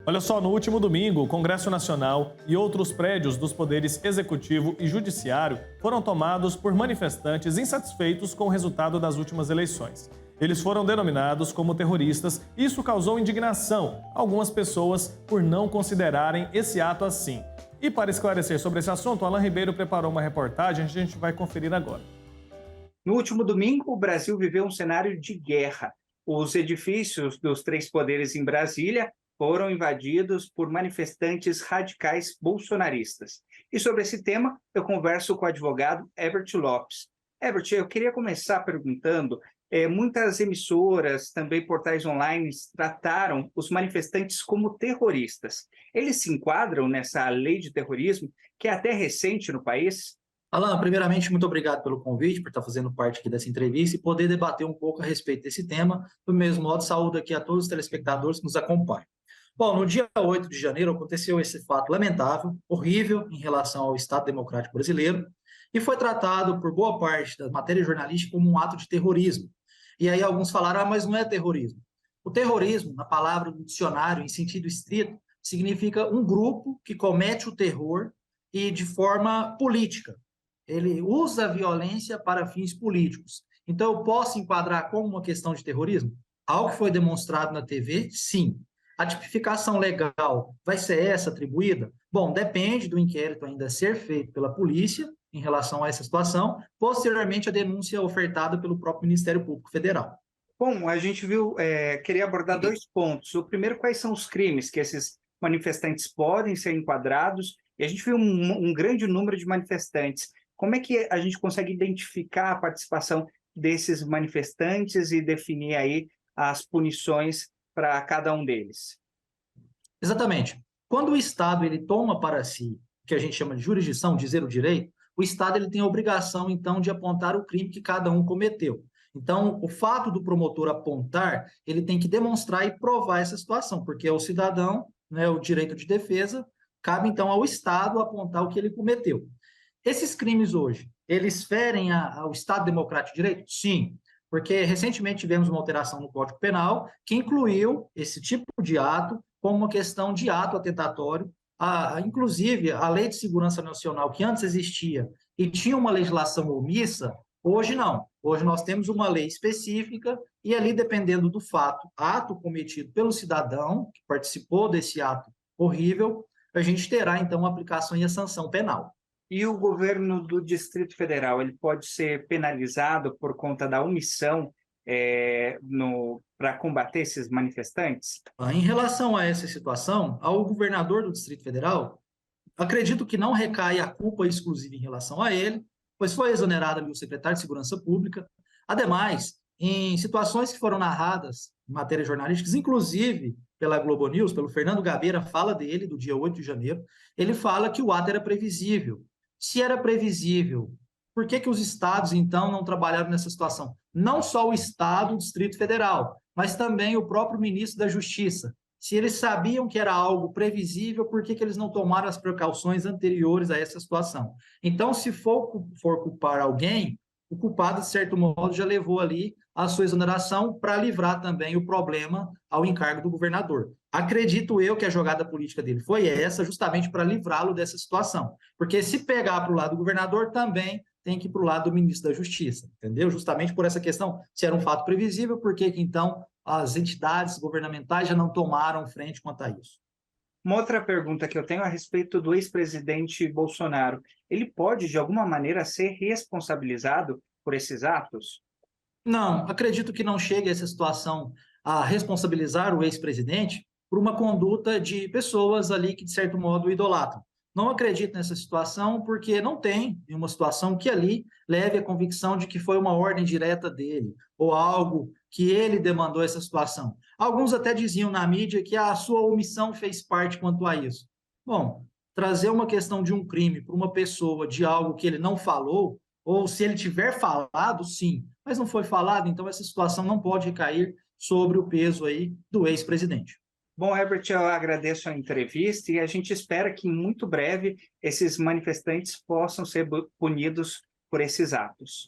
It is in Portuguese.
Olha só, no último domingo, o Congresso Nacional e outros prédios dos poderes executivo e judiciário foram tomados por manifestantes insatisfeitos com o resultado das últimas eleições. Eles foram denominados como terroristas e isso causou indignação a algumas pessoas por não considerarem esse ato assim. E para esclarecer sobre esse assunto, Alan Ribeiro preparou uma reportagem que a gente vai conferir agora. No último domingo, o Brasil viveu um cenário de guerra. Os edifícios dos três poderes em Brasília foram invadidos por manifestantes radicais bolsonaristas. E sobre esse tema, eu converso com o advogado Herbert Lopes. Herbert, eu queria começar perguntando, muitas emissoras, também portais online, trataram os manifestantes como terroristas. Eles se enquadram nessa lei de terrorismo, que é até recente no país? Alan, primeiramente, muito obrigado pelo convite, por estar fazendo parte aqui dessa entrevista e poder debater um pouco a respeito desse tema. Do mesmo modo, saúdo aqui a todos os telespectadores que nos acompanham. Bom, no dia 8 de janeiro aconteceu esse fato lamentável, horrível em relação ao Estado Democrático Brasileiro e foi tratado por boa parte da matéria jornalística como um ato de terrorismo. E aí alguns falaram, mas não é terrorismo. O terrorismo, na palavra do dicionário, em sentido estrito, significa um grupo que comete o terror e de forma política. Ele usa a violência para fins políticos. Então, eu posso enquadrar como uma questão de terrorismo? Algo que foi demonstrado na TV? Sim. A tipificação legal vai ser essa atribuída? Bom, depende do inquérito ainda ser feito pela polícia em relação a essa situação, posteriormente a denúncia ofertada pelo próprio Ministério Público Federal. Bom, a gente viu, queria abordar dois pontos. O primeiro, quais são os crimes que esses manifestantes podem ser enquadrados? E a gente viu um grande número de manifestantes. Como é que a gente consegue identificar a participação desses manifestantes e definir aí as punições para cada um deles? Exatamente. Quando o Estado ele toma para si, o que a gente chama de jurisdição, dizer o direito, o Estado ele tem a obrigação, então, de apontar o crime que cada um cometeu. Então, o fato do promotor apontar, ele tem que demonstrar e provar essa situação, porque é o cidadão, né, o direito de defesa, cabe, então, ao Estado apontar o que ele cometeu. Esses crimes hoje, eles ferem ao Estado Democrático de Direito? Sim, porque recentemente tivemos uma alteração no Código Penal que incluiu esse tipo de ato como uma questão de ato atentatório. Inclusive, a Lei de Segurança Nacional, que antes existia e tinha uma legislação omissa, hoje não. Hoje nós temos uma lei específica e ali, dependendo do fato, ato cometido pelo cidadão que participou desse ato horrível, a gente terá, então, a aplicação e a sanção penal. E o governo do Distrito Federal, ele pode ser penalizado por conta da omissão para combater esses manifestantes? Em relação a essa situação, ao governador do Distrito Federal, acredito que não recai a culpa exclusiva em relação a ele, pois foi exonerado ali o secretário de Segurança Pública. Ademais, em situações que foram narradas em matérias jornalísticas, inclusive pela Globo News, pelo Fernando Gabeira, fala dele, do dia 8 de janeiro, ele fala que o ato era previsível. Se era previsível, por que os estados, então, não trabalharam nessa situação? Não só o Estado, o Distrito Federal, mas também o próprio ministro da Justiça. Se eles sabiam que era algo previsível, por que eles não tomaram as precauções anteriores a essa situação? Então, se for culpar alguém, o culpado, de certo modo, já levou ali a sua exoneração para livrar também o problema ao encargo do governador. Acredito eu que a jogada política dele foi essa, justamente para livrá-lo dessa situação. Porque se pegar para o lado do governador, também tem que ir para o lado do ministro da Justiça, entendeu? Justamente por essa questão, se era um fato previsível, por que então as entidades governamentais já não tomaram frente quanto a isso? Uma outra pergunta que eu tenho a respeito do ex-presidente Bolsonaro. Ele pode, de alguma maneira, ser responsabilizado por esses atos? Não, acredito que não chegue a essa situação a responsabilizar o ex-presidente por uma conduta de pessoas ali que, de certo modo, o idolatram. Não acredito nessa situação porque não tem uma situação que ali leve à convicção de que foi uma ordem direta dele ou algo que ele demandou essa situação. Alguns até diziam na mídia que a sua omissão fez parte quanto a isso. Bom, trazer uma questão de um crime para uma pessoa de algo que ele não falou, ou se ele tiver falado, sim, mas não foi falado, então essa situação não pode recair sobre o peso aí do ex-presidente. Bom, Herbert, eu agradeço a entrevista e a gente espera que, muito breve, esses manifestantes possam ser punidos por esses atos.